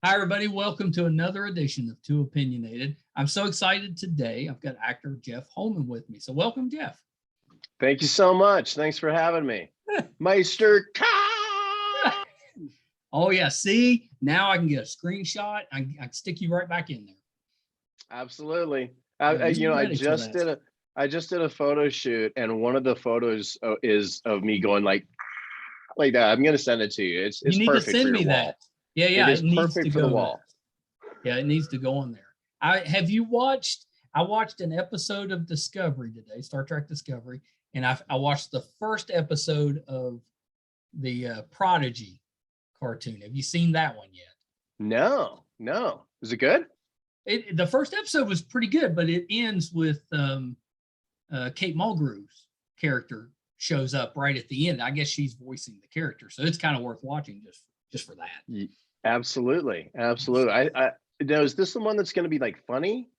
Hi, everybody. Welcome to another edition of Too Opinionated. I'm so excited today. I've got actor Jeff Holman with me. So, welcome, Jeff. Thank you so much. Thanks for having me. Meisterkhan! Oh, yeah. See, now I can get a screenshot. I can stick you right back in there. Absolutely. You I ready for just that? did a photo shoot, and one of the photos is of me going like that. I'm gonna send it to you. You It's need to perfect for send your me wall. that. Yeah, It yeah. is It needs to perfect for the go there. wall. Yeah, it needs to go on there. I watched an episode of Discovery today, Star Trek Discovery, and I watched the first episode of the Prodigy cartoon. Have you seen that one yet? No. Is it good? The first episode was pretty good, but it ends with Kate Mulgrew's character shows up right at the end. I guess she's voicing the character, so it's kind of worth watching just for that. Absolutely. I now, is this the one that's gonna be like funny?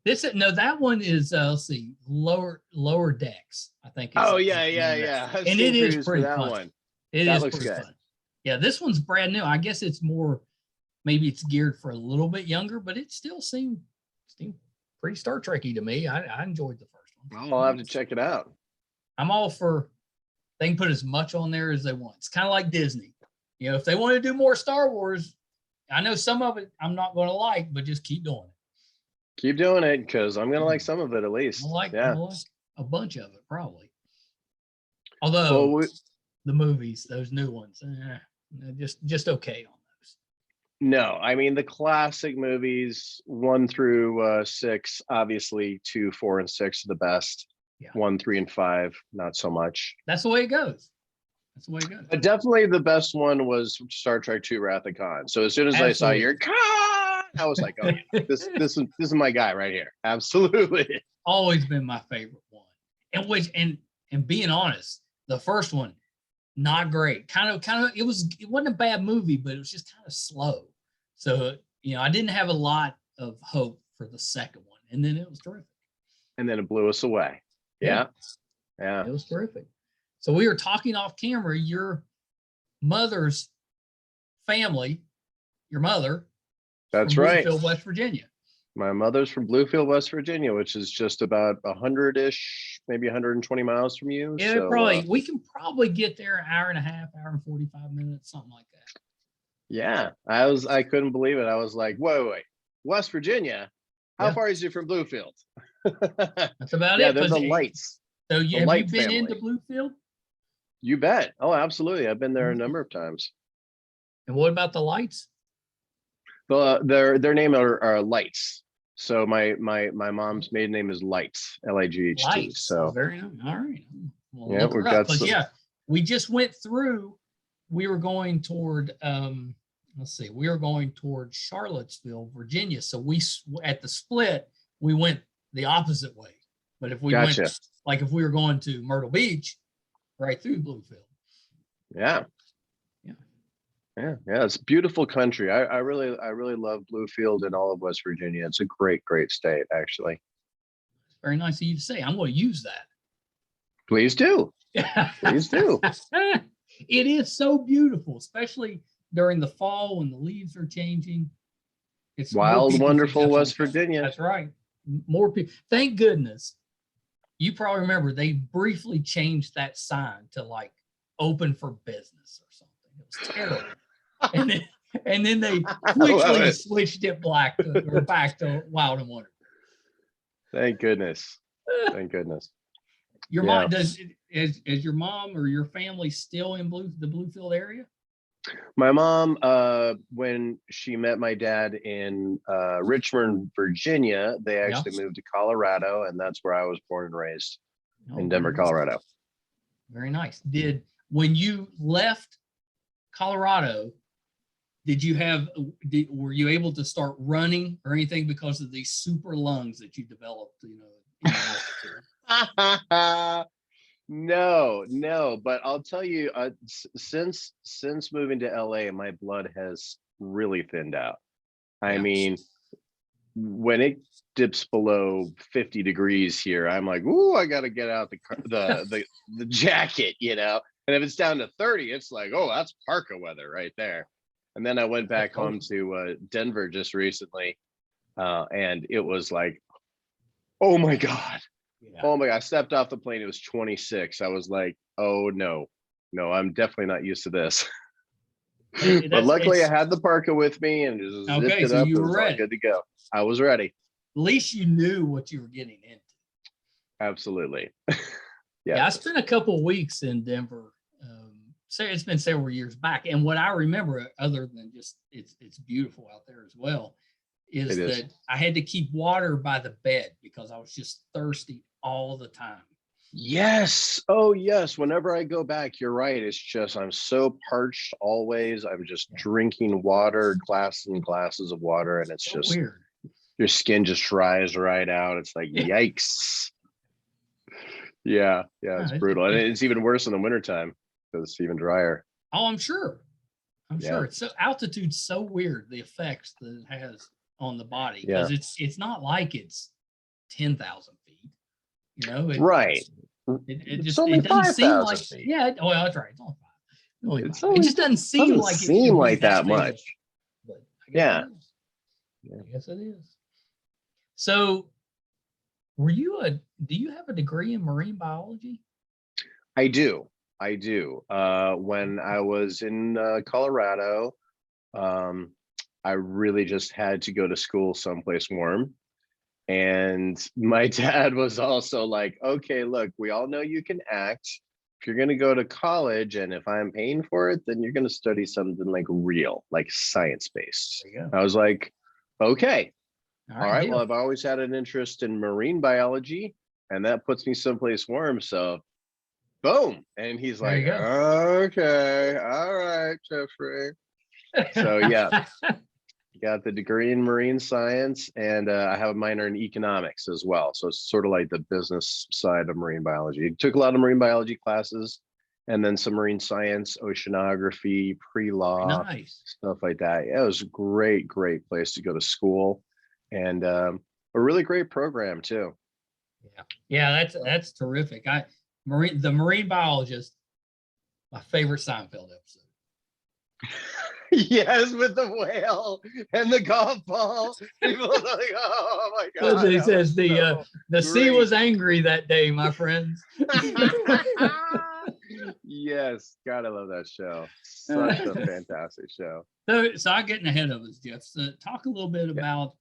That one is let's see, lower decks. I think. Oh yeah. I've And seen it is previews for pretty that funny. one. It That is looks pretty good. funny. Yeah, this one's brand new. I guess it's more, maybe it's geared for a little bit younger, but it still seemed pretty Star Trekky to me. I enjoyed the first one. I'll have to check it out. I'm all for, they can put as much on there as they want. It's kind of like Disney. You know, if they want to do more Star Wars, I know some of it I'm not going to like, but just keep doing it. Keep doing it, because I'm gonna like some of it at least. I'm like a bunch of it, probably. Well, Although the movies, those new ones, just okay on those. no, I mean the classic movies 1 through 6, obviously 2, 4, and 6 are the best. Yeah. 1, 3, and 5, not so much. That's the way it goes. But definitely the best one was Star Trek II: Wrath of Khan. So as soon as I saw your Khan, I was like, oh yeah, this is my guy right here. Absolutely. Always been my favorite one. And being honest, the first one, not great. Kind of it wasn't a bad movie, but it was just kind of slow. So, I didn't have a lot of hope for the second one. And then it was terrific. And then it blew us away. Yeah. It was terrific. So we were talking off camera, your mother's family, your mother. That's from right. Bluefield, West Virginia. My mother's from Bluefield, West Virginia, which is just about 100-ish, maybe 120 miles from you. Yeah, so, we can probably get there an hour and a half, hour and 45 minutes, something like that. Yeah, I couldn't believe it. I was like, wait, West Virginia? How far is it from Bluefield? That's about it. Yeah, they're the lights. So have you been family. into Bluefield? You bet. Oh, absolutely. I've been there a number of times. And what about the lights? Their name are Lights. So my mom's maiden name is Lights, Lights. So very nice. All right. Well, yeah, we've got some. Yeah, we just went through. We were going toward. We were going toward Charlottesville, Virginia. So we at the split, we went the opposite way. But if we went, like if we were going to Myrtle Beach, right through Bluefield. Yeah. It's beautiful country. I really love Bluefield and all of West Virginia. It's a great state, actually. It's very nice of you to say. I'm going to use that. Please do. Please do. It is so beautiful, especially during the fall when the leaves are changing. It's wild, wonderful West Virginia. That's right. More people. Thank goodness. You probably remember they briefly changed that sign to like open for business or something. It was terrible. and then they quickly switched it back to Wild and Wonderful. Thank goodness. Your mom is your mom or your family still in the Bluefield area? My mom, when she met my dad in Richmond, Virginia, they actually moved to Colorado, and that's where I was born and raised in Denver, Colorado. Very nice. When you left Colorado, were you able to start running or anything because of these super lungs that you developed, No, but I'll tell you, since moving to LA, my blood has really thinned out. I mean, when it dips below 50 degrees here, I'm like, ooh, I got to get out the jacket, And if it's down to 30, it's like, oh, that's parka weather right there. And then I went back home to Denver just recently, and it was like, oh my God. Yeah. Oh my God. I stepped off the plane. It was 26. I was like, oh no, I'm definitely not used to this. But luckily I had the parka with me and just zipped it so up. you It were was all ready. good to go. I was ready. At least you knew what you were getting into. Absolutely. Yeah, I spent a couple of weeks in Denver. So it's been several years back, and what I remember, other than just it's beautiful out there as well, is that I had to keep water by the bed because I was just thirsty all the time. Yes. Oh yes. Whenever I go back, you're right. It's just I'm so parched always. I'm just drinking water, glasses and glasses of water, and it's so just weird. Your skin just dries right out. It's like yikes. Yeah, it's brutal. And it's even worse in the wintertime because it's even drier. Oh, I'm sure. It's so altitude's so weird, the effects that it has on the body, because it's not like it's 10,000 feet, you know, right. It just it doesn't seem like feet. Yeah, well, that's right. It's only it just doesn't seem like that much. But I guess it is. I guess it is. So do you have a degree in marine biology? I do. When I was in Colorado, I really just had to go to school someplace warm. And my dad was also like, okay, look, we all know you can act. If you're going to go to college and if I'm paying for it, then you're going to study something like real, like science-based. I was like, okay. All right. Well, I've always had an interest in marine biology, and that puts me someplace warm. So boom. And he's like, okay, all right, Jeffrey. So yeah, got the degree in marine science, and I have a minor in economics as well. So it's sort of like the business side of marine biology. Took a lot of marine biology classes, and then some marine science, oceanography, pre-law, stuff like that. Yeah, it was a great place to go to school, and a really great program too. Yeah, that's terrific. The marine biologist, my favorite Seinfeld episode. Yes, with the whale and the golf ball. People are like, oh my God. He says the sea was angry that day, my friends. Yes, God, I love that show. Such a fantastic show. So I'm getting ahead of us, Jeff. So talk a little bit about,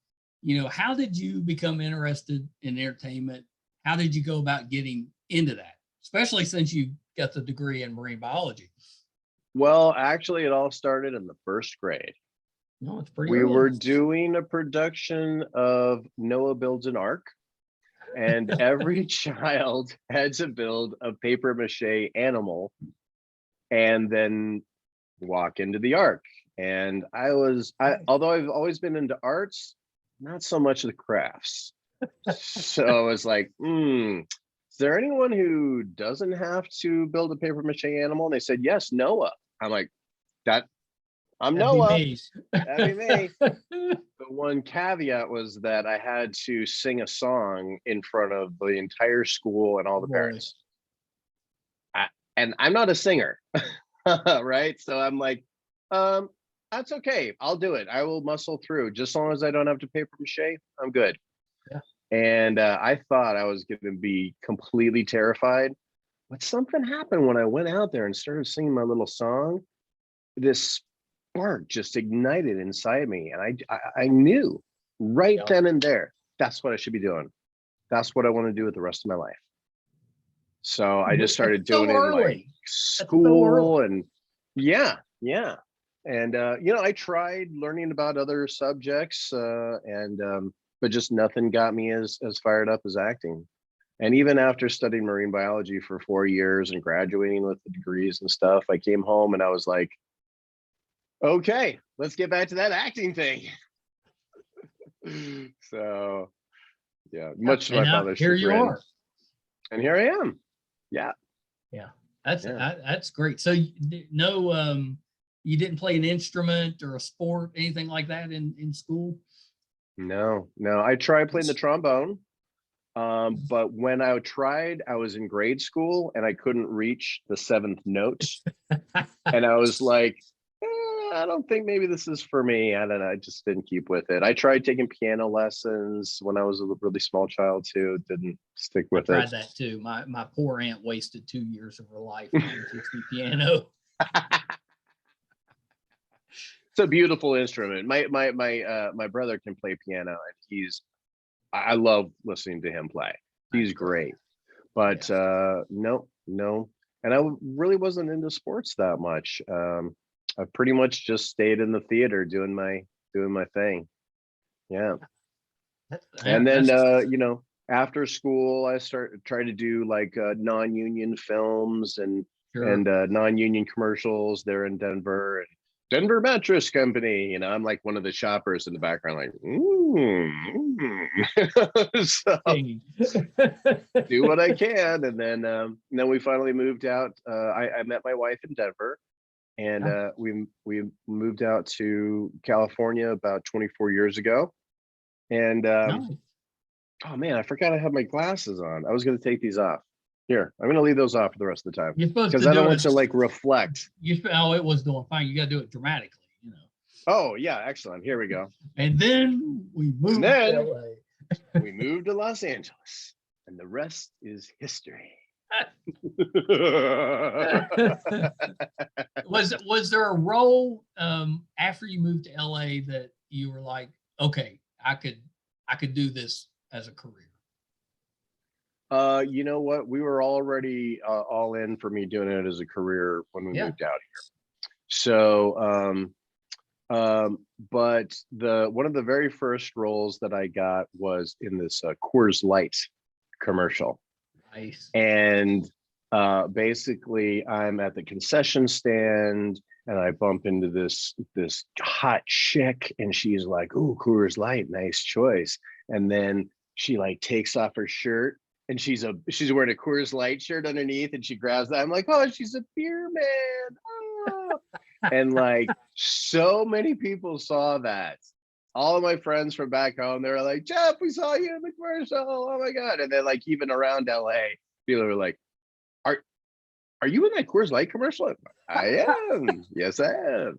how did you become interested in entertainment? How did you go about getting into that, especially since you got the degree in marine biology? Well, actually, it all started in the first grade. No, it's pretty. We were doing a production of Noah Builds an Ark, and every child had to build a paper mache animal and then walk into the ark. And although I've always been into arts, not so much the crafts. So I was like, is there anyone who doesn't have to build a paper mache animal? And they said, yes, Noah. I'm like, I'm Noah. That'd be me. The one caveat was that I had to sing a song in front of the entire school and all the parents. And I'm not a singer, right? So I'm like, that's okay. I'll do it. I will muscle through. Just as long as I don't have to paper mache, I'm good. Yeah. And I thought I was going to be completely terrified. But something happened when I went out there and started singing my little song. This spark just ignited inside me, and I knew right then and there that's what I should be doing. That's what I want to do with the rest of my life. So I just started doing it in like school, and yeah. And I tried learning about other subjects, but just nothing got me as fired up as acting. And even after studying marine biology for 4 years and graduating with the degrees and stuff, I came home and I was like, okay, let's get back to that acting thing. So, yeah, much to my father's chagrin. Here you are. And here I am. Yeah. That's great. So you didn't play an instrument or a sport, anything like that in school? No. I tried playing the trombone. But when I tried, I was in grade school and I couldn't reach the 7th note. And I was like, I don't think maybe this is for me. I don't know. I just didn't keep with it. I tried taking piano lessons when I was a really small child too. Didn't stick with I it. tried that too. My poor aunt wasted 2 years of her life trying to teach me piano. It's a beautiful instrument. My brother can play piano, and I love listening to him play. He's great. But no, and I really wasn't into sports that much. I pretty much just stayed in the theater doing my thing. Yeah. And then after school I tried to do like non-union films and non-union commercials there in Denver, and Denver Mattress Company. I'm like one of the shoppers in the background, like, so do what I can. And then we finally moved out. I met my wife in Denver, and we moved out to California about 24 years ago. And oh man, I forgot I had my glasses on. I was going to take these off. Here, I'm going to leave those off for the rest of the time because I don't want to like reflect. It was doing fine. You got to do it dramatically, Oh yeah, excellent. Here we go. And then we moved to LA. We moved to Los Angeles, and the rest is history. Was there a role after you moved to LA that you were like, okay, I could do this as a career? You know what? We were already all in for me doing it as a career when we moved out here. So, but one of the very first roles that I got was in this Coors Light commercial. Nice. And basically, I'm at the concession stand, and I bump into this hot chick, and she's like, "Ooh, Coors Light, nice choice." And then she like takes off her shirt, and she's wearing a Coors Light shirt underneath, and she grabs that. I'm like, "Oh, she's a beer man." Oh. And like so many people saw that. All of my friends from back home, they were like, "Jeff, we saw you in the commercial. Oh my God." And then like even around LA, people were like, Are you in that Coors Light commercial? I am. Yes, I am.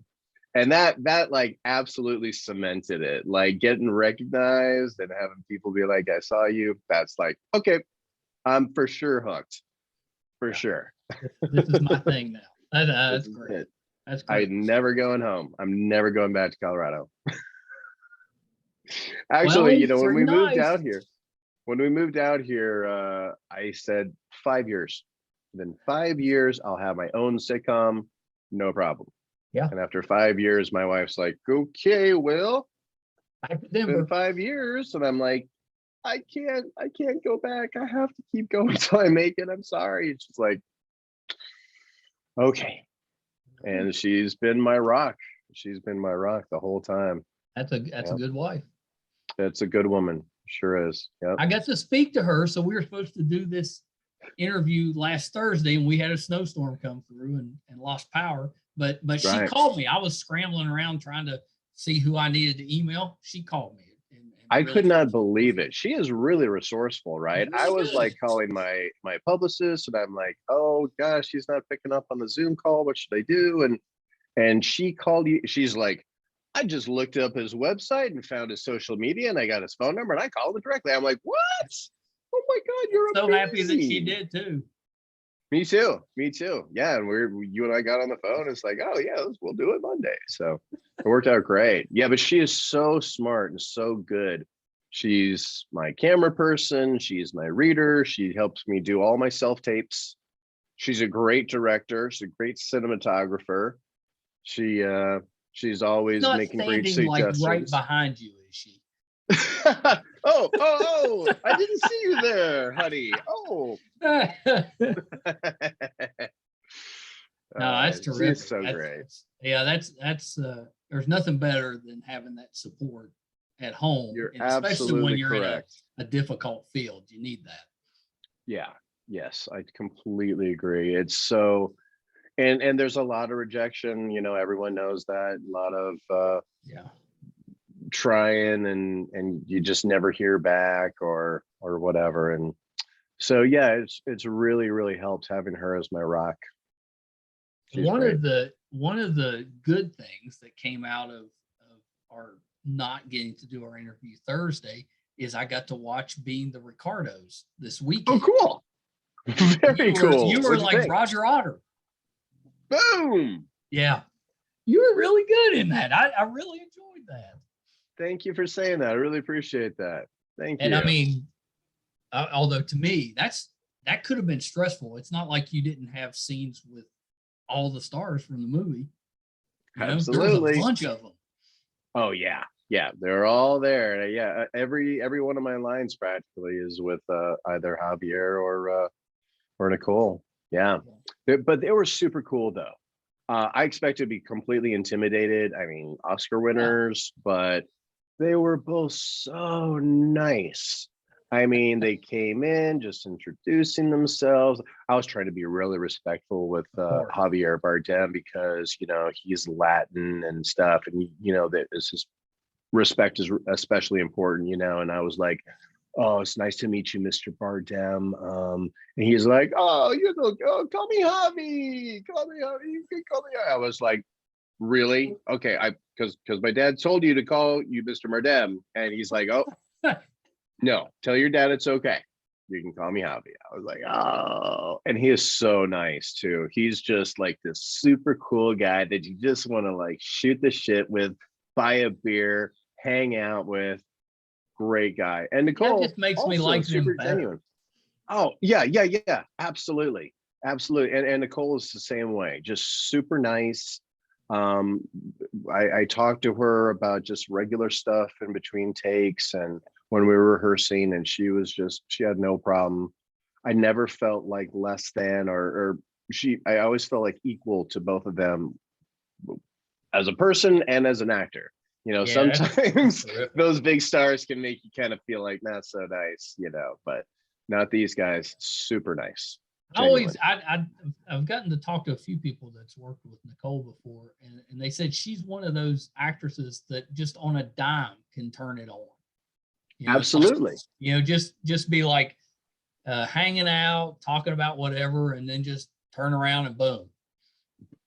And that like absolutely cemented it. Like getting recognized and having people be like, "I saw you." That's like, okay, I'm for sure hooked. For sure. This is my thing now. That's great. That's great. I'm never going home. I'm never going back to Colorado. Actually, when we moved out here, I said 5 years. Then 5 years, I'll have my own sitcom, no problem. Yeah. And after 5 years, my wife's like, "Okay, Will, it's been 5 years," and I'm like, I can't go back. I have to keep going until I make it. I'm sorry. And she's like, "Okay." And she's been my rock. She's been my rock the whole time. That's a good wife. That's a good woman. Sure is. Yep. I got to speak to her. So we were supposed to do this interview last Thursday, and we had a snowstorm come through and lost power. But she called me. I was scrambling around trying to see who I needed to email. She called me. And I could not believe it. She is really resourceful, right? Really I was good. like calling my publicist, and I'm like, "Oh gosh, she's not picking up on the Zoom call. What should I do?" And she called you. She's like, "I just looked up his website and found his social media, and I got his phone number, and I called him directly." I'm like, "What? Oh my God, you're so amazing." happy that she did too. Me too. Yeah, and you and I got on the phone. It's like, "Oh yeah, we'll do it Monday." So it worked out great. Yeah, but she is so smart and so good. She's my camera person. She's my reader. She helps me do all my self tapes. She's a great director. She's a great cinematographer. She's always Not making great standing suggestions. like right behind you, is she? oh! I didn't see you there, honey. Oh. No, that's terrific. She's so great. That's there's nothing better than having that support at home. You're especially when you're correct. in a difficult field. You need that. Yeah. Yes, I completely agree. It's so, and there's a lot of rejection. Everyone knows that. A lot of trying and you just never hear back or whatever. And so yeah, it's really helped having her as my rock. She's One great. of the one of the good things that came out of our not getting to do our interview Thursday is I got to watch Being the Ricardos this weekend. Oh, cool. Very cool. You were What'd you like think? Roger Otter. Boom. Yeah. You were really good in that. I really enjoyed that. Thank you for saying that. I really appreciate that. Thank you. And I mean, although to me, that could have been stressful. It's not like you didn't have scenes with all the stars from the movie. You know, Absolutely. there was a bunch of them. Oh yeah. Yeah, they're all there. Yeah, every one of my lines practically is with either Javier or Nicole. Yeah. But they were super cool though. I expect to be completely intimidated. I mean, Oscar winners, but they were both so nice. I mean, they came in just introducing themselves. I was trying to be really respectful with Javier Bardem because, you know, he's Latin and stuff. And, you know, that this is respect is especially important, you know. And I was like, oh, it's nice to meet you, Mr. Bardem. And he's like, oh, you know, call me Javi. Call me Javi. You can call me. I was like, really? Okay, because my dad told you to call you Mr. Bardem, and he's like, oh, no, tell your dad it's okay. You can call me Javi. I was like, oh, and he is so nice too. He's just like this super cool guy that you just want to like shoot the shit with, buy a beer, hang out with. Great guy. And Nicole just makes me like super him better. genuine. Oh yeah, absolutely. And Nicole is the same way, just super nice. I talked to her about just regular stuff in between takes and when we were rehearsing, and she had no problem. I never felt like less than or I always felt like equal to both of them as a person and as an actor. You know, sometimes those big stars can make you kind of feel like not so nice, you know, but not these guys. Super nice. I've gotten to talk to a few people that's worked with Nicole before, and they said she's one of those actresses that just on a dime can turn it on. You know, absolutely. Like, you know, just be like hanging out, talking about whatever, and then just turn around and boom.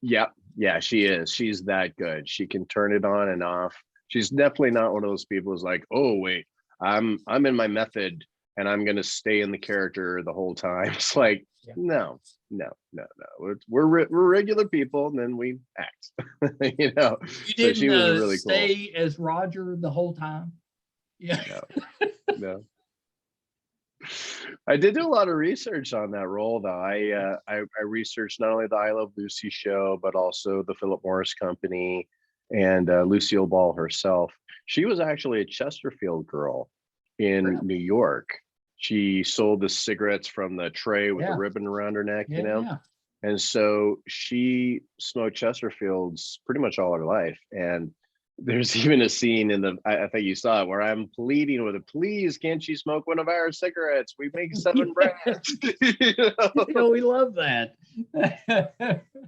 Yep. Yeah, she is. She's that good. She can turn it on and off. She's definitely not one of those people who's like, oh wait, I'm in my method and I'm gonna stay in the character the whole time. It's like, no. We're regular people, and then we act. You know. You didn't she was really stay cool. As Roger the whole time. Yeah. No. I did do a lot of research on that role, though. I researched not only the I Love Lucy show, but also the Philip Morris Company and Lucille Ball herself. She was actually a Chesterfield girl in New York. She sold the cigarettes from the tray with the ribbon around her neck, you know? Yeah. And so she smoked Chesterfields pretty much all her life. And there's even a scene in I think you saw it, where I'm pleading with her, please, can't you smoke one of our cigarettes? We make 7 brands. You know, we love that.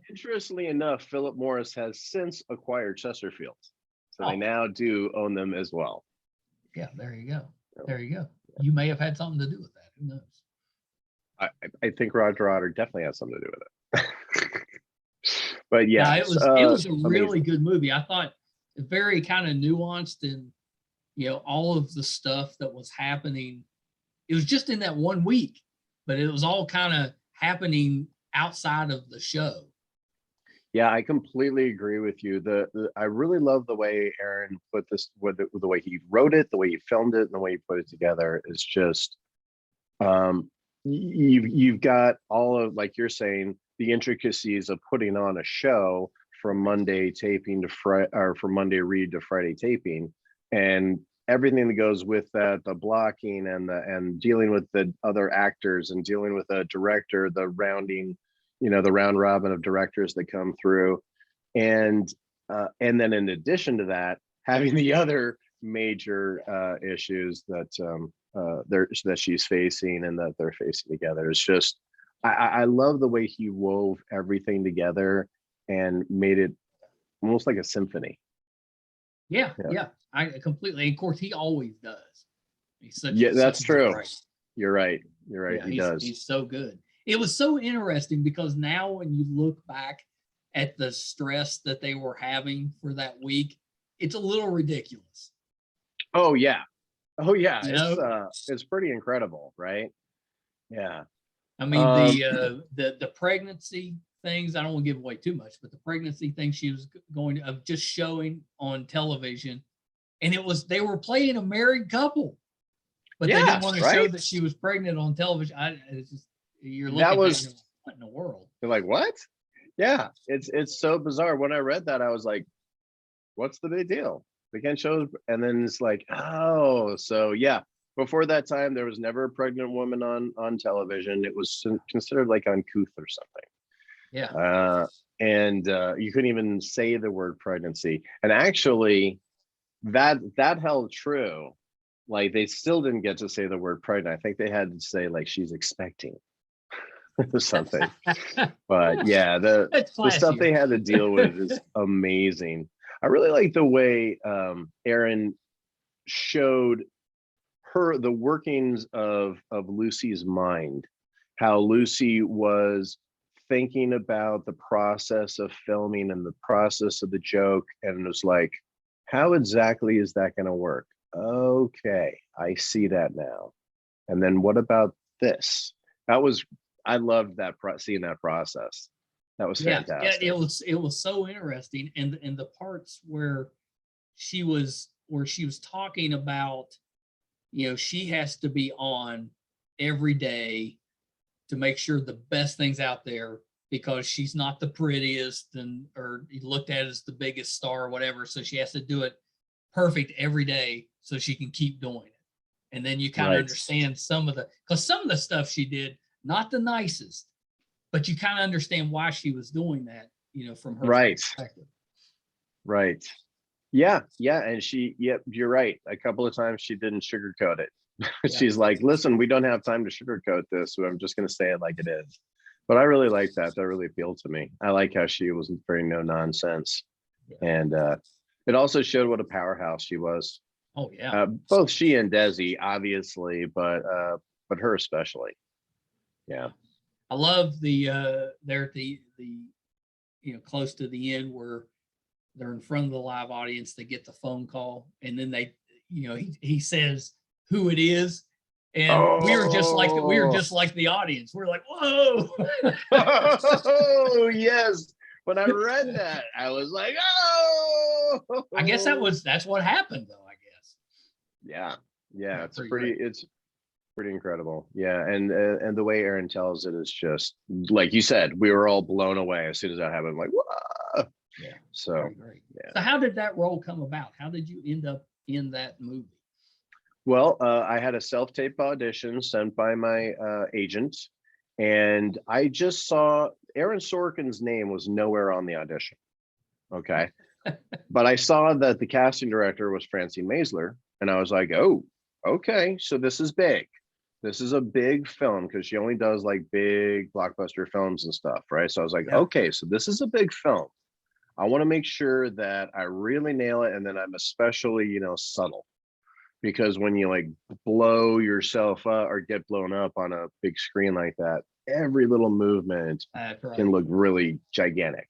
Interestingly enough, Philip Morris has since acquired Chesterfields. So they now do own them as well. Yeah, there you go. There you go. You may have had something to do with that. Who knows? I think Roger Otter definitely has something to do with it. But yeah, it was a really good movie. I thought very kind of nuanced, and you know, all of the stuff that was happening, it was just in that 1 week, but it was all kind of happening outside of the show. Yeah, I completely agree with you. I really love the way Aaron put this, with the way he wrote it, the way he filmed it, and the way he put it together. Is just you've got all of, like you're saying, the intricacies of putting on a show from Monday taping to Friday, or from Monday read to Friday taping, and everything that goes with that, the blocking and dealing with the other actors and dealing with a director, the rounding, you know, the round robin of directors that come through, and then in addition to that, having the other major issues that that she's facing and that they're facing together. It's just, I love the way he wove everything together and made it almost like a symphony. Yeah. I completely. Of course, he always does. That's true. You're right. Yeah, he does. He's so good. It was so interesting because now when you look back at the stress that they were having for that week, it's a little ridiculous. Oh yeah. You know, It's pretty incredible, right? Yeah. I mean, the pregnancy things, I don't want to give away too much, but the pregnancy thing she was going to, of just showing on television, and they were playing a married couple, but they didn't want to show that she was pregnant on television. It's just, you're looking at what in the world? You're like, what? Yeah, it's so bizarre. When I read that, I was like, what's the big deal? They can't show, and then it's like, oh, so yeah. Before that time, there was never a pregnant woman on television. It was considered like uncouth or something. Yeah. And you couldn't even say the word pregnancy. And actually, that held true. Like they still didn't get to say the word pregnant. I think they had to say like she's expecting or something. But yeah, the stuff they had to deal with is amazing. I really like the way Erin showed the workings of Lucy's mind, how Lucy was thinking about the process of filming and the process of the joke, and it was like, how exactly is that going to work? Okay, I see that now. And then what about this? I loved that seeing that process. That was fantastic. Yeah, it was so interesting, and the parts where she was talking about, you know, she has to be on every day to make sure the best thing's out there because she's not the prettiest or looked at as the biggest star or whatever. So she has to do it perfect every day so she can keep doing it. And then you kind of understand because some of the stuff she did, not the nicest, but you kind of understand why she was doing that, you know, from her perspective. Right. Yeah. And you're right. A couple of times she didn't sugarcoat it. She's like, listen, we don't have time to sugarcoat this, so I'm just going to say it like it is. But I really like that. That really appealed to me. I like how she was very no nonsense. And it also showed what a powerhouse she was. Oh yeah. Both she and Desi, obviously, but her especially. Yeah. I love they're at the you know, close to the end where they're in front of the live audience, they get the phone call, and then they, you know, he says who it is, and we were just like the audience. We're like, whoa. Oh yes. When I read that, I was like, oh. I guess that's what happened though, I guess. Yeah, it's pretty incredible. Yeah, and the way Erin tells it is just like you said, we were all blown away as soon as that happened. I'm like, whoa. Yeah. So So how did that role come about? How did you end up in that movie? Well, I had a self-tape audition sent by my agent, and I just saw Aaron Sorkin's name was nowhere on the audition. Okay. But I saw that the casting director was Francine Maisler, and I was like, oh, okay, so this is big. This is a big film because she only does like big blockbuster films and stuff, right? So I was like, okay, so this is a big film. I want to make sure that I really nail it, and then I'm especially, you know, subtle. Because when you like blow yourself up or get blown up on a big screen like that, every little movement can look really gigantic.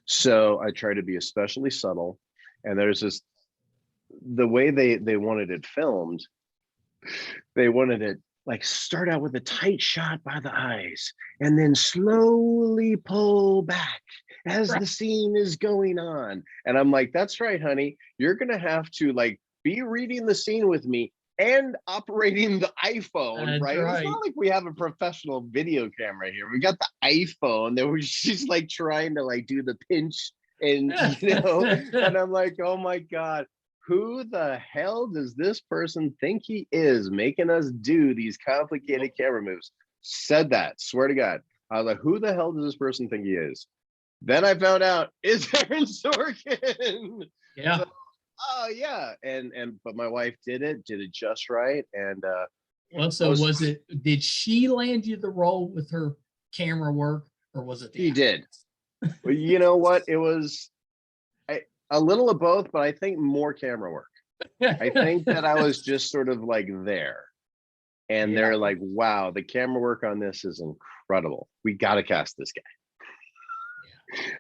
So I try to be especially subtle. And there's the way they wanted it filmed, they wanted it like start out with a tight shot by the eyes and then slowly pull back as the scene is going on. And I'm like, that's right, honey. You're going to have to like be reading the scene with me and operating the iPhone, right? It's not like we have a professional video camera here. We got the iPhone that she's like trying to like do the pinch and, you know, and I'm like, oh my God, who the hell does this person think he is making us do these complicated camera moves? Said that, swear to God. I was like, who the hell does this person think he is? Then I found out it's Aaron Sorkin. Yeah. So, oh yeah, but my wife did it just right, and well, so did she land you the role with her camera work, or was it she did? Well, you know what, it was a little of both, but I think more camera work. I think that I was just sort of like there, and they're like, wow, the camera work on this is incredible, we got to cast this guy.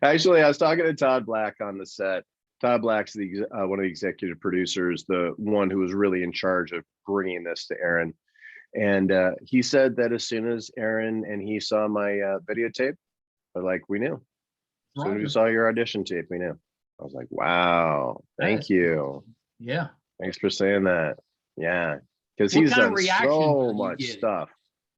Actually, I was talking to Todd Black on the set. Todd Black's one of the executive producers, the one who was really in charge of bringing this to Aaron. And he said that as soon as Aaron and he saw my videotape, they're like, we knew. As soon as we saw your audition tape, we knew. I was like, wow, thank you. Yeah. Thanks for saying that. Yeah. Because he's done so much stuff.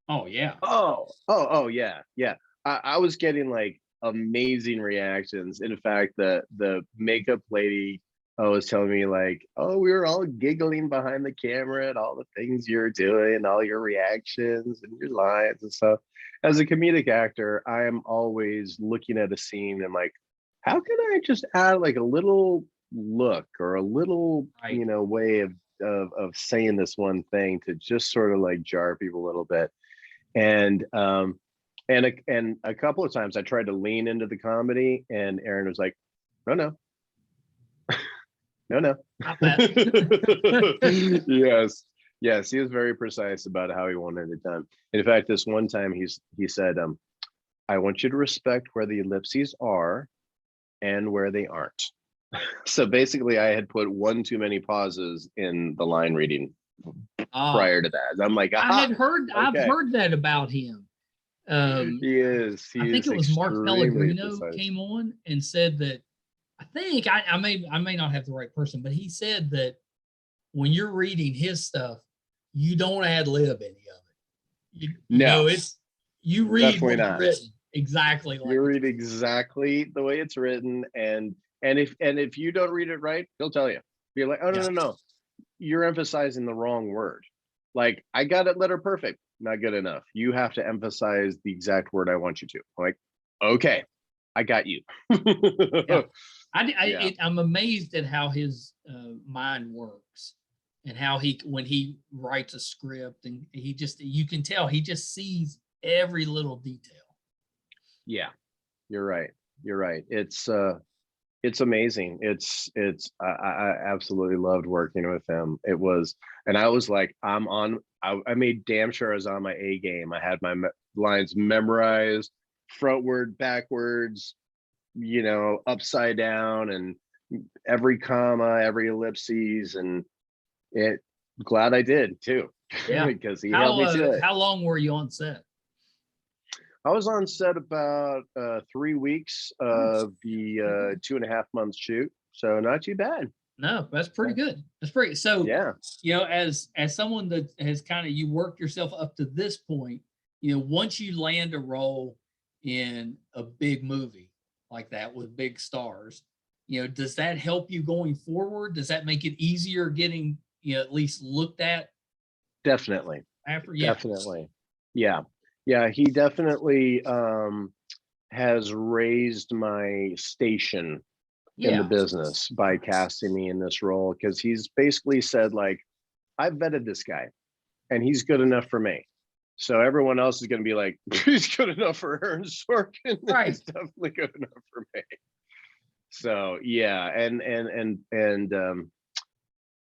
Oh, yeah. Oh, yeah. Yeah. I was getting like amazing reactions. In fact, the makeup lady was telling me like, oh, we were all giggling behind the camera at all the things you're doing, all your reactions and your lines and stuff. As a comedic actor, I am always looking at a scene and like, how can I just add like a little look or a little, way of saying this one thing to just sort of like jar people a little bit. And a couple of times I tried to lean into the comedy and Aaron was like, no. No. Yes, he was very precise about how he wanted it done. In fact, this one time he said, I want you to respect where the ellipses are and where they aren't. So basically I had put one too many pauses in the line reading prior to that. I'm like, I've heard that about him. He is. I think it was Mark Pellegrino came on and said that. I think I may not have the right person, but he said that when you're reading his stuff, you don't ad lib any of it. You read what's written exactly. You read exactly the way it's written, and if you don't read it right, he'll tell you. You're like, oh no, you're emphasizing the wrong word. Like, I got it letter perfect, not good enough. You have to emphasize the exact word I want you to. I'm like, okay, I got you. Yeah. I'm amazed at how his mind works and how when he writes a script and you can tell he just sees every little detail. Yeah, you're right. It's amazing. I absolutely loved working with him. It was, and I was like, I made damn sure I was on my A game. I had my lines memorized, frontward, backwards, upside down, and every comma, every ellipses, and glad I did too. Yeah, because he helped me do it. How long were you on set? I was on set about 3 weeks of the 2.5 months shoot, so not too bad. No, that's pretty good. That's pretty. So yeah, as someone that has you worked yourself up to this point, once you land a role in a big movie like that with big stars, does that help you going forward? Does that make it easier getting at least looked at? Definitely. Definitely. Yeah, he definitely has raised my station in the business by casting me in this role, because he's basically said, like, I've vetted this guy and he's good enough for me. So everyone else is going to be like, he's good enough for Aaron Sorkin. Right. He's definitely good enough for me. So yeah, and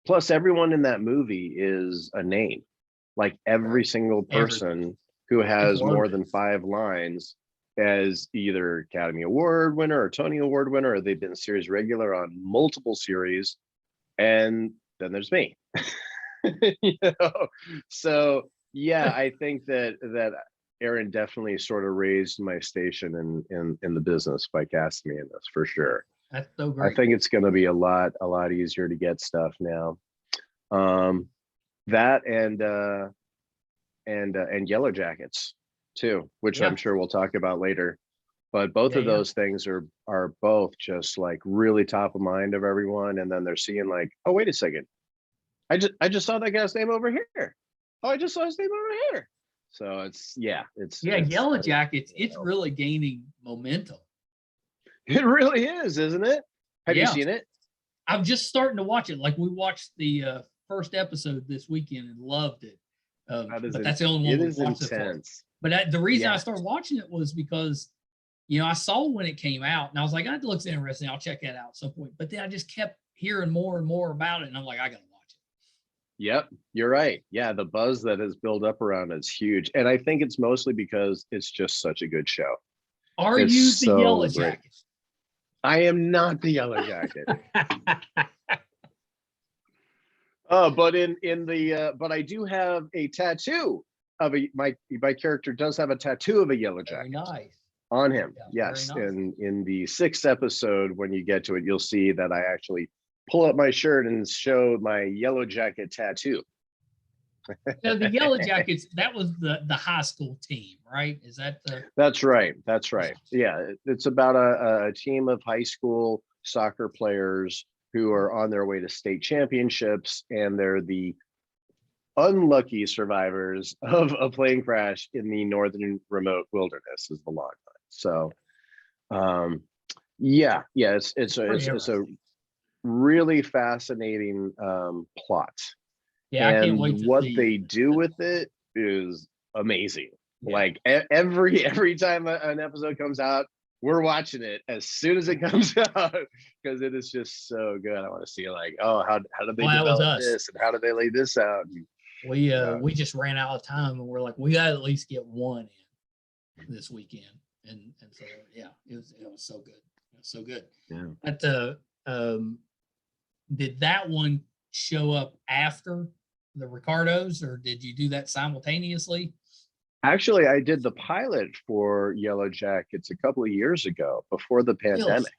plus everyone in that movie is a name. Like every single person who has more than 5 lines as either Academy Award winner or Tony Award winner, or they've been series regular on multiple series. And then there's me. So yeah, I think that Aaron definitely sort of raised my station in the business by casting me in this, for sure. That's so great. I think it's going to be a lot easier to get stuff now. That and Yellowjackets too, which I'm sure we'll talk about later. But both of those things are both just like really top of mind of everyone, and then they're seeing like, oh, wait a second, I just saw that guy's name over here. Oh, I just saw his name over here. So it's Yellowjackets. It's really gaining momentum. It really is, isn't it? Have you seen it? I'm just starting to watch it. Like, we watched the first episode this weekend and loved it. But that's the only one we watched it for. But the reason I started watching it was because, I saw when it came out and I was like, that looks interesting. I'll check that out at some point. But then I just kept hearing more and more about it, and I'm like, I gotta watch it. Yep, you're right. Yeah, the buzz that has built up around it's huge, and I think it's mostly because it's just such a good show. Are It's you the so great. Yellowjacket? I am not the Yellowjacket. But but I do have a tattoo of my character does have a tattoo of a yellow Very jacket nice. on him. Yeah, very Yes, nice. and in the 6th episode, when you get to it, you'll see that I actually pull up my shirt and show my yellow jacket tattoo. So the Yellowjackets, that was the high school team, right? Is that the? That's right. That's right. Yeah, it's about a team of high school soccer players who are on their way to state championships, and they're the unlucky survivors of a plane crash in the northern remote wilderness is the log line. So it's a really fascinating plot. Yeah, I can't wait And to what see they do with it is amazing. Yeah. Like every time an episode comes out, we're watching it as soon as it comes out because it is just so good. I want to see like, oh, how did they develop this and how did they lay this out? We just ran out of time and we're like, we got to at least get one in this weekend. And so yeah, it was so good. It was so good. Yeah. But did that one show up after the Ricardos, or did you do that simultaneously? Actually, I did the pilot for Yellowjackets a couple of years ago before the pandemic.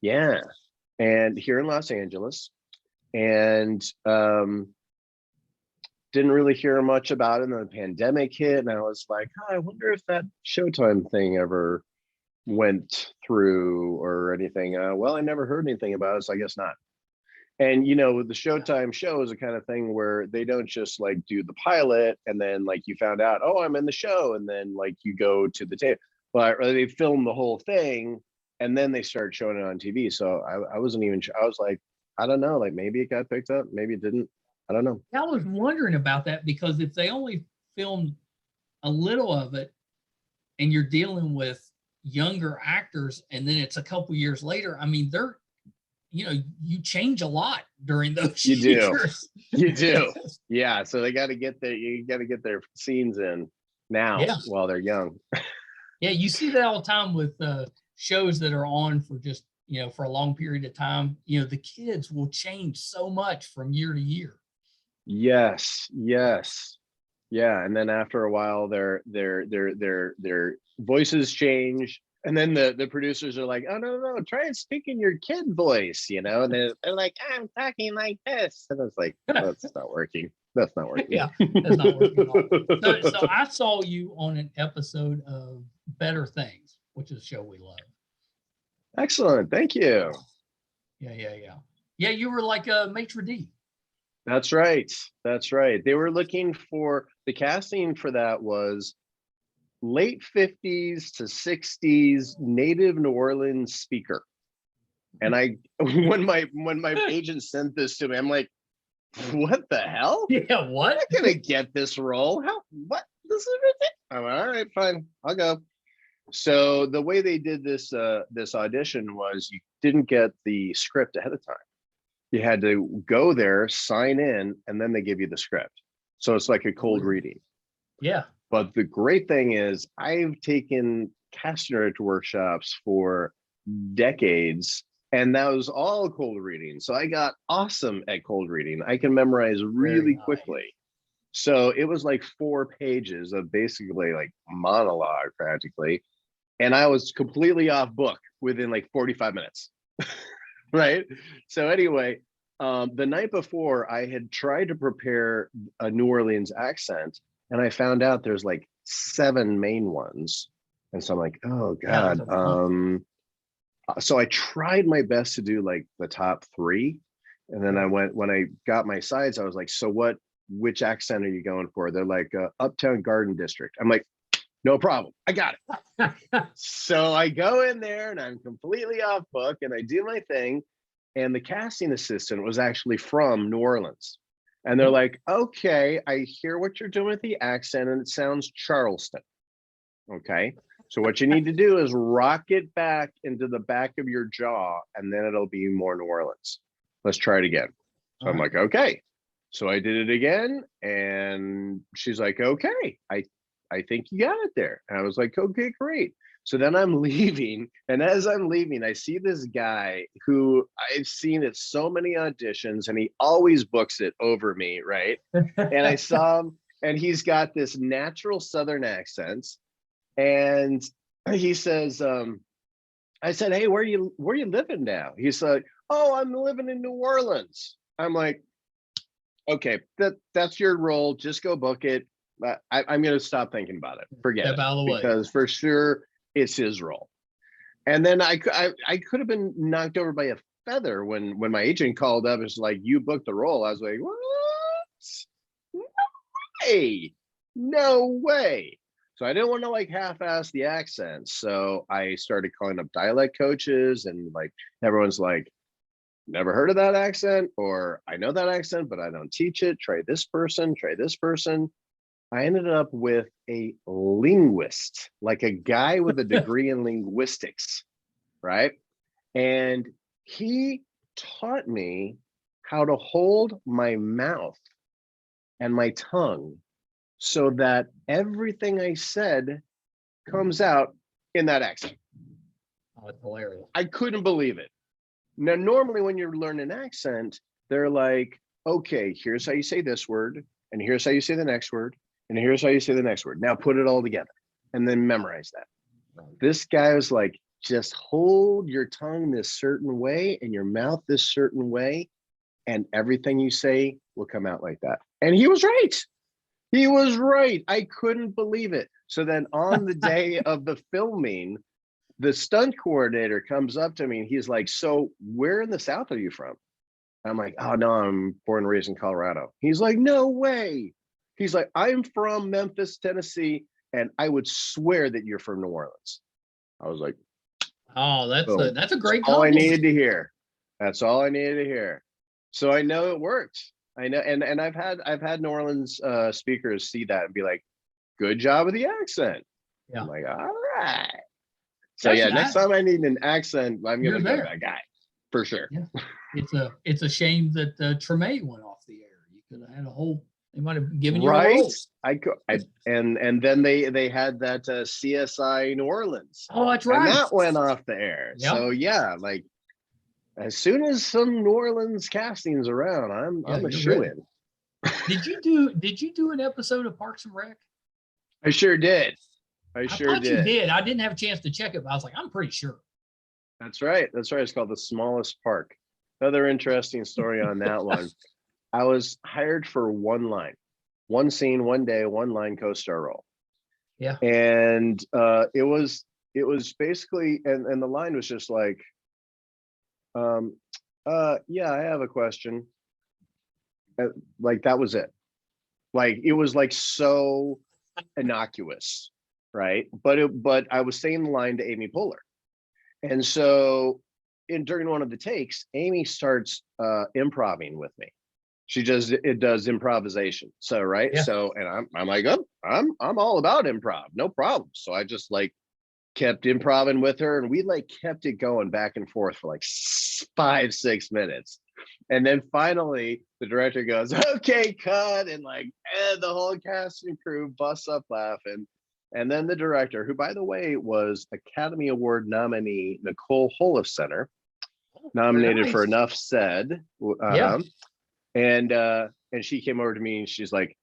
Yeah. And here in Los Angeles. And didn't really hear much about it. And then the pandemic hit. And I was like, oh, I wonder if that Showtime thing ever went through or anything. Well, I never heard anything about it, so I guess not. And the Showtime show is the kind of thing where they don't just like do the pilot and then like you found out, oh, I'm in the show, and then like you go to the tape. But they film the whole thing and then they start showing it on TV. So I wasn't even sure. I was like, I don't know, like maybe it got picked up, maybe it didn't. I don't know. I was wondering about that because if they only filmed a little of it and you're dealing with younger actors and then it's a couple years later, I mean, you change a lot during those years. You do. Yeah. So you got to get their scenes in now while they're young. Yeah. You see that all the time with shows that are on for just, for a long period of time. The kids will change so much from year to year. Yes. Yeah. And then after a while their voices change. And then the producers are like, oh, no, try and speak in your kid voice, and they're like, I'm talking like this. And I was like, that's not working. That's not working. Yeah, that's not working at all. So I saw you on an episode of Better Things, which is a show we love. Excellent. Thank you. Yeah. Yeah, you were like a maitre d'. That's right. They were looking for, the casting for that was late 50s to 60s native New Orleans speaker. And when my agent sent this to me, I'm like, what the hell? Yeah, what? I'm not gonna get this role. What? This is ridiculous. I'm like, all right, fine, I'll go. So the way they did this audition was you didn't get the script ahead of time. You had to go there, sign in, and then they give you the script. So it's like a cold reading. Yeah. But the great thing is I've taken casting director workshops for decades, and that was all cold reading. So I got awesome at cold reading. I can memorize really quickly. So it was like 4 pages of basically like monologue practically. And I was completely off book within like 45 minutes. Right. So anyway, the night before I had tried to prepare a New Orleans accent, and I found out there's like 7 main ones. And so I'm like, oh God. So I tried my best to do like the top 3. And then when I got my sides, I was like, so which accent are you going for? They're like Uptown Garden District. I'm like, no problem. I got it. So I go in there and I'm completely off book and I do my thing. And the casting assistant was actually from New Orleans. And they're like, okay, I hear what you're doing with the accent and it sounds Charleston. Okay. So what you need to do is rock it back into the back of your jaw and then it'll be more New Orleans. Let's try it again. So I'm like, okay. So I did it again and she's like, okay, I think you got it there. And I was like, okay, great. So then I'm leaving, and as I'm leaving, I see this guy who I've seen at so many auditions, and he always books it over me, right? And I saw him, and he's got this natural Southern accent, and he says, I said, "Hey, where you living now?" He's like, "Oh, I'm living in New Orleans." I'm like, "Okay, that's your role. Just go book it." I'm going to stop thinking about it. Forget Step it, out of the way. because for sure it's his role. And then I could have been knocked over by a feather when my agent called up and was like, "You booked the role." I was like, "What? No way, no way." So I didn't want to like half-ass the accent. So I started calling up dialect coaches, and like everyone's like, "Never heard of that accent," or "I know that accent, but I don't teach it. Try this person, try this person." I ended up with a linguist, like a guy with a degree in linguistics, right? And he taught me how to hold my mouth and my tongue so that everything I said comes out in that accent. Oh, it's hilarious. I couldn't believe it. Now, normally when you learn an accent, they're like, "Okay, here's how you say this word, and here's how you say the next word, and here's how you say the next word. Now put it all together and then memorize that." This guy was like, "Just hold your tongue this certain way and your mouth this certain way, and everything you say will come out like that." And he was right. He was right. I couldn't believe it. So then on the day of the filming, the stunt coordinator comes up to me and he's like, "So where in the South are you from?" I'm like, "Oh no, I'm born and raised in Colorado." He's like, "No way." He's like, "I'm from Memphis, Tennessee, and I would swear that you're from New Orleans." I was like, Oh, boom. that's a great All I compliment. needed to hear. That's all I needed to hear. So I know it worked. I know, and I've had New Orleans speakers see that and be like, "Good job with the accent." Yeah. I'm like, "All right." So That's yeah, next time I need an accent, I'm You're gonna go to there. that guy for sure. Yeah. It's a shame that Treme went off the air. You could have had a whole. They might have given you a Right? role. And then they had that CSI New Orleans, Oh, that's and right. that went off the air. Yep. So yeah, like as soon as some New Orleans castings around, I'm a you're shoe ready. in. Did you do an episode of Parks and Rec? I sure did. I sure thought you did. did. I didn't have a chance to check it, but I was like, I'm pretty sure. That's right. That's right. It's called The Smallest Park. Another interesting story on that one. I was hired for one line, one scene, one day, one line co-star role. Yeah. And it was basically, and the line was just like, yeah, I have a question. Like that was it. Like it was like so innocuous, right? But I was saying the line to Amy Poehler. And so during one of the takes, Amy starts improvising with me. She does improvisation. So right. Yeah. So and I'm like, "Oh, I'm all about improv, no problem." So I just like kept improvising with her, and we like kept it going back and forth for like 5-6 minutes. And then finally the director goes, "Okay, cut," and like the whole cast and crew busts up laughing. And then the director, who by the way was Academy Award nominee Nicole Holofcener, nominated for Enough Said. Yeah. And she came over to me and she's like,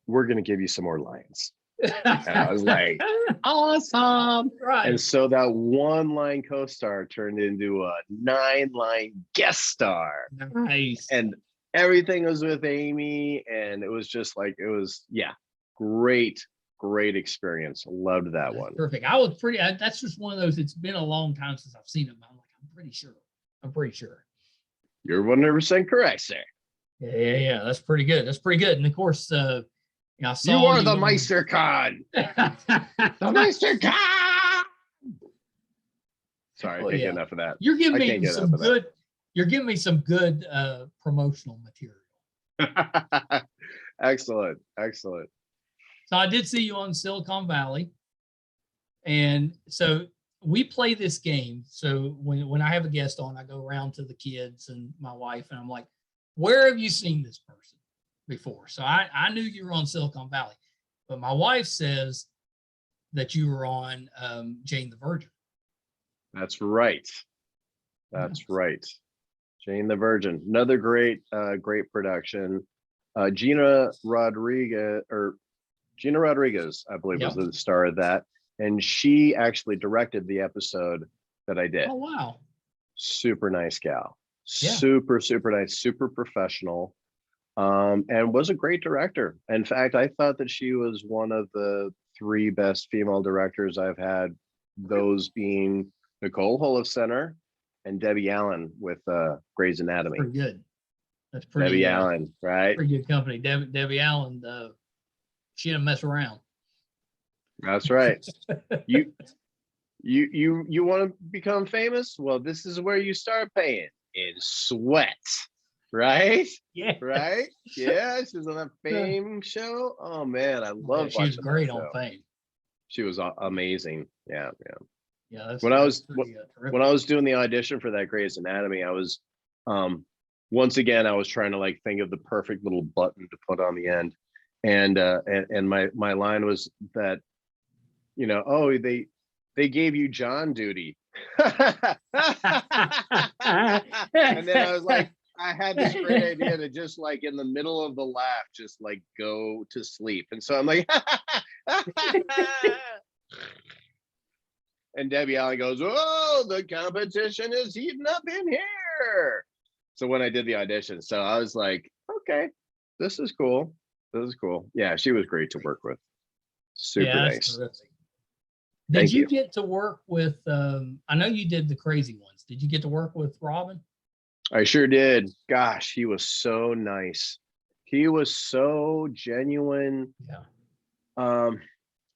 "We're gonna give you some more lines." And I was like, "Awesome!" Right. And so that one line co-star turned into a 9-line guest star. Nice. And everything was with Amy, and it was just like great experience. Loved that one. Perfect. I was pretty. That's just one of those. It's been a long time since I've seen them. I'm like, I'm pretty sure. You're 100% correct, sir. Yeah. That's pretty good. And of course, I saw you are the Meisterkhan. The Meisterkhan. Sorry, I can't get enough of that. You're giving me some good. You're giving me some good promotional material. Excellent. So I did see you on Silicon Valley, and so we play this game. So when I have a guest on, I go around to the kids and my wife, and I'm like, "Where have you seen this person before?" So I knew you were on Silicon Valley, but my wife says, that you were on Jane the Virgin. That's right. That's right. Jane the Virgin, another great production. Gina Rodriguez, I believe, was the star of that, and she actually directed the episode that I did. Oh wow! Super nice gal, super nice, super professional, and was a great director. In fact, I thought that she was one of the 3 best female directors I've had. Those being Nicole Holofcener and Debbie Allen with Grey's Anatomy. Pretty good. That's pretty. Debbie Allen, right? Pretty good company. Debbie Allen. She didn't mess around. That's right. You want to become famous? Well, this is where you start paying in sweat, right? Yeah. Right? Yeah. She was on that Fame show. Oh man, I love. She was great on Fame. She was amazing. Yeah. Yeah. When I was doing the audition for that Grey's Anatomy, I was once again I was trying to like think of the perfect little button to put on the end, and my line was that, you know, oh, they gave you John duty. And then I was like, I had this great idea to just like in the middle of the laugh, just like go to sleep. And so I'm like, and Debbie Allen goes, oh, the competition is heating up in here. So when I did the audition, so I was like, okay, this is cool. This is cool. Yeah, she was great to work with. Super nice. Terrific. Did you get to work with, I know you did the Crazy Ones. Did you get to work with Robin? I sure did. Gosh, he was so nice. He was so genuine. Yeah.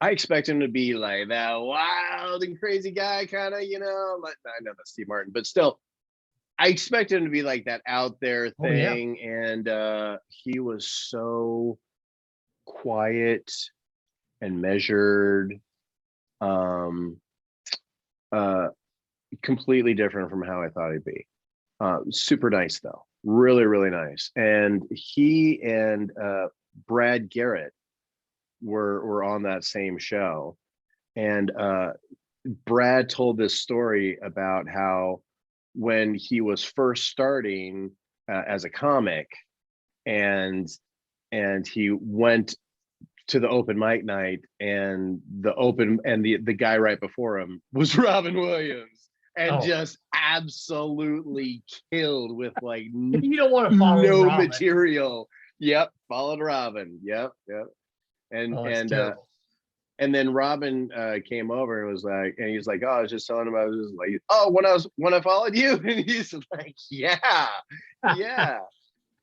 I expect him to be like that wild and crazy guy, kind of, you know, like, I know that's Steve Martin, but still, I expect him to be like that out there thing. Oh, yeah. And he was so quiet and measured. Completely different from how I thought he'd be. Super nice though, really nice. And he and Brad Garrett were on that same show, and Brad told this story about how when he was first starting as a comic, and he went to the open mic night, and the guy right before him was Robin Williams, and just absolutely killed with like you don't want to follow no Robin. material. Yep, followed Robin. Yep. And then Robin came over and was like, and he's like, oh, I was just telling him, I was just like, oh, when I followed you, and he's like, yeah.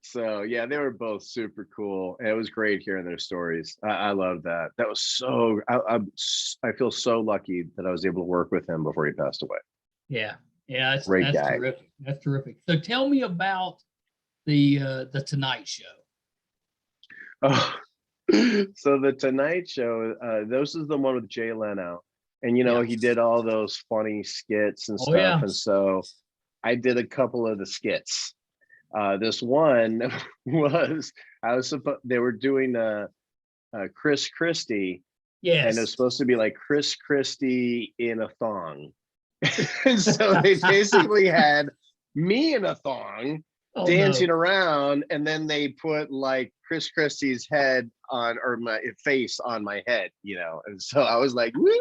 So yeah, they were both super cool, and it was great hearing their stories. I love that. That was so. I feel so lucky that I was able to work with him before he passed away. Yeah, that's guy. Terrific. That's terrific. So tell me about the Tonight Show. Oh, so the Tonight Show. This is the one with Jay Leno, and you know he did all those funny skits and stuff, and so I did a couple of the skits. This one was they were doing Chris Christie, and it was supposed to be like Chris Christie in a thong. And so they basically had me in a thong dancing around, and then they put like Chris Christie's head on, or my face on my head, you know. And so I was like, woo,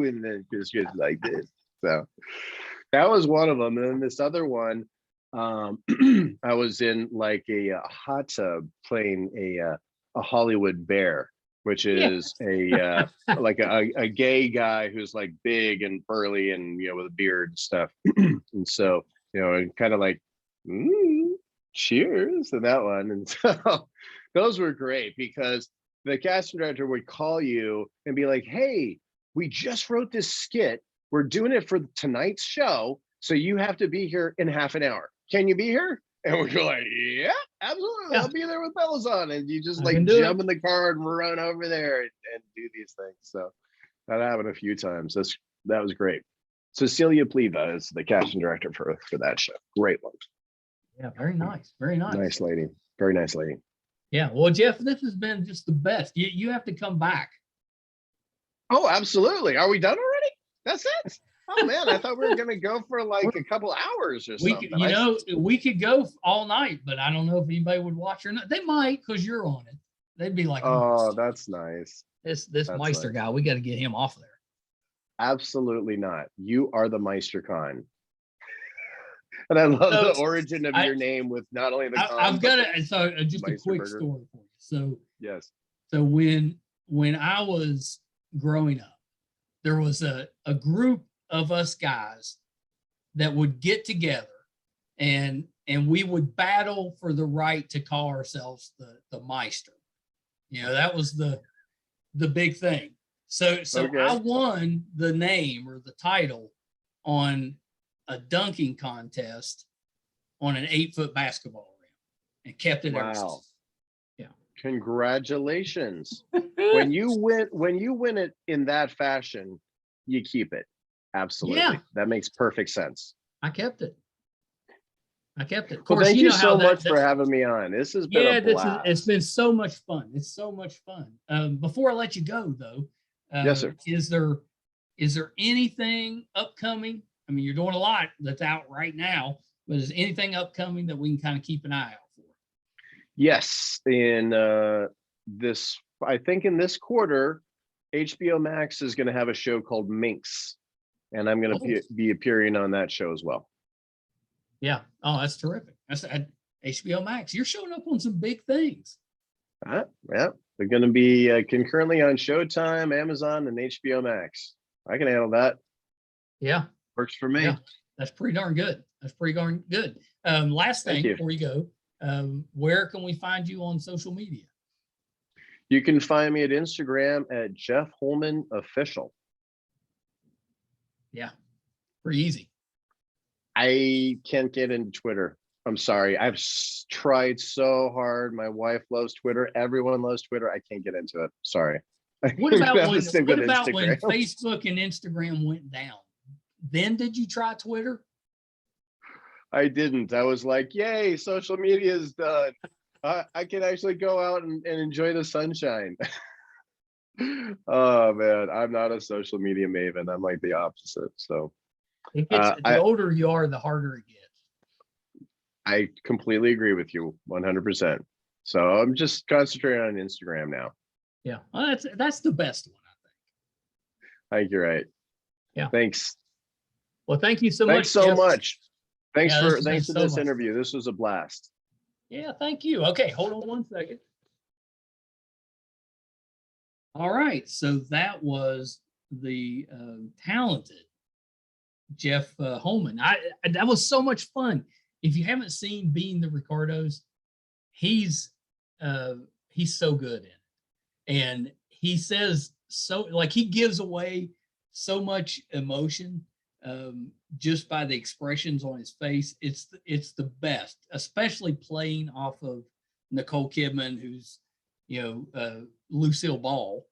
and then Chris Christie like this. So that was one of them. And then this other one, I was in like a hot tub playing a Hollywood bear, which is like a gay guy who's like big and burly and, you know, with a beard and stuff. And so, you know, and kind of like, cheers to that one. And so those were great because the casting director would call you and be like, hey, we just wrote this skit. We're doing it for tonight's show. So you have to be here in half an hour. Can you be here? And we're like, yeah, absolutely. I'll be there with bells on. And you just like jump in the car and run over there and do these things. So that happened a few times. That was great. Cecilia Pleva is the casting director for that show. Great one. Yeah, very nice. Very nice. Nice lady. Very nice lady. Yeah. Well, Jeff, this has been just the best. You have to come back. Oh, absolutely. Are we done already? That's it? Oh man, I thought we were gonna go for like a couple hours or We something. could, we could go all night, but I don't know if anybody would watch or not. They might because you're on it. They'd be like, Oh, that's nice. this That's Meister nice. guy, we got to get him off there. Absolutely not. You are the Meisterkhan. And I love So the origin of I, your name with not only the con, I've but got it. So just a quick Meisterburger. story for you. Yes. So when I was growing up, there was a group of us guys that would get together and we would battle for the right to call ourselves the Meister. That was the big thing. So Okay. I won the name or the title on a dunking contest on an 8-foot basketball rim and kept it ever Wow. since. Yeah. Congratulations. When you win it in that fashion, you keep it. Absolutely. Yeah. That makes perfect sense. I kept it. Of Well, course, thank you you know how so much for having me on. This has been a blast. it's been so much fun. It's so much fun. Before I let you go, though, Yes, sir. is there anything upcoming? I mean, you're doing a lot that's out right now, but is anything upcoming that we can kind of keep an eye out for? Yes, in this, I think in this quarter, HBO Max is going to have a show called Minx, and I'm going to be appearing on that show as well. Yeah. Oh, that's terrific. That's at HBO Max. You're showing up on some big things. Yeah, they're going to be concurrently on Showtime, Amazon, and HBO Max. I can handle that. Yeah. Works for me. Yeah. That's pretty darn good. Last thing before you go, where can we find you on social media? You can find me at Instagram at Jeff Holman Official. Yeah, pretty easy. I can't get into Twitter. I'm sorry. I've tried so hard. My wife loves Twitter. Everyone loves Twitter. I can't get into it. Sorry. What about when Facebook and Instagram went down? Then did you try Twitter? I didn't. I was like, yay, social media is done. I can actually go out and enjoy the sunshine. Oh man, I'm not a social media maven. I'm like the opposite. So the older you are, the harder it gets. I completely agree with you 100%. So I'm just concentrating on Instagram now. Yeah, well, that's the best one, I think you're right. Yeah. Thanks. Well, thank you so much. Thanks for this interview. This was a blast. Yeah, thank you. Okay, hold on one second. All right, so that was the talented Jeff Holman. That was so much fun. If you haven't seen Being the Ricardos, he's so good in it, and he says he gives away so much emotion just by the expressions on his face. It's the best, especially playing off of Nicole Kidman, who's Lucille Ball,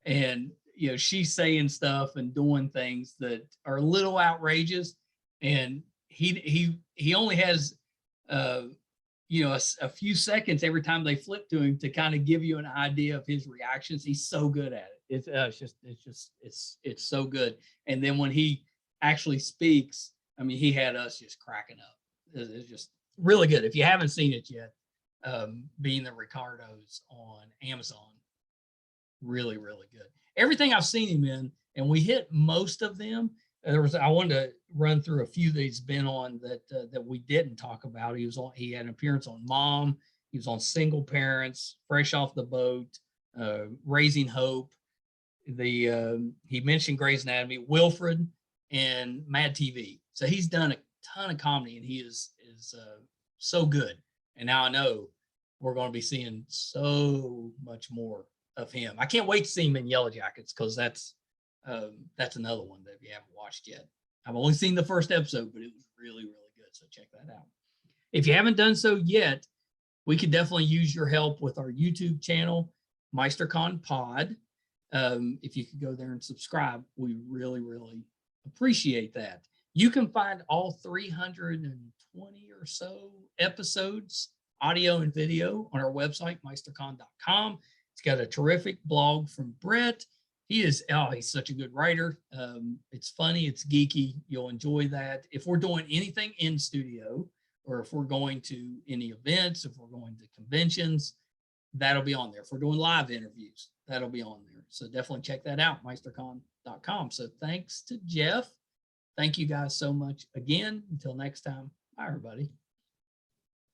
and she's saying stuff and doing things that are a little outrageous, and he only has a few seconds every time they flip to him to kind of give you an idea of his reactions. He's so good at it. It's so good. And then when he actually speaks, I mean, he had us just cracking up. It's just really good. If you haven't seen it yet, Being the Ricardos on Amazon, really, really good. Everything I've seen him in, and we hit most of them. I wanted to run through a few that he's been on that we didn't talk about. He had an appearance on Mom. He was on Single Parents, Fresh Off the Boat, Raising Hope. He mentioned Grey's Anatomy, Wilfred, and Mad TV. So he's done a ton of comedy, and he is so good. And now I know we're going to be seeing so much more of him. I can't wait to see him in Yellowjackets, because that's another one that if you haven't watched yet. I've only seen the first episode, but it was really, really good. So check that out. If you haven't done so yet, we could definitely use your help with our YouTube channel, Meisterkhan Pod. If you could go there and subscribe, we really, really appreciate that. You can find all 320 or so episodes, audio and video, on our website, meisterkhan.com. It's got a terrific blog from Brett. He is, oh, he's such a good writer. It's funny, it's geeky. You'll enjoy that. If we're doing anything in studio, or if we're going to any events, if we're going to conventions, that'll be on there. If we're doing live interviews, that'll be on there. So definitely check that out, meisterkhan.com. So thanks to Jeff. Thank you guys so much again. Until next time, bye, everybody.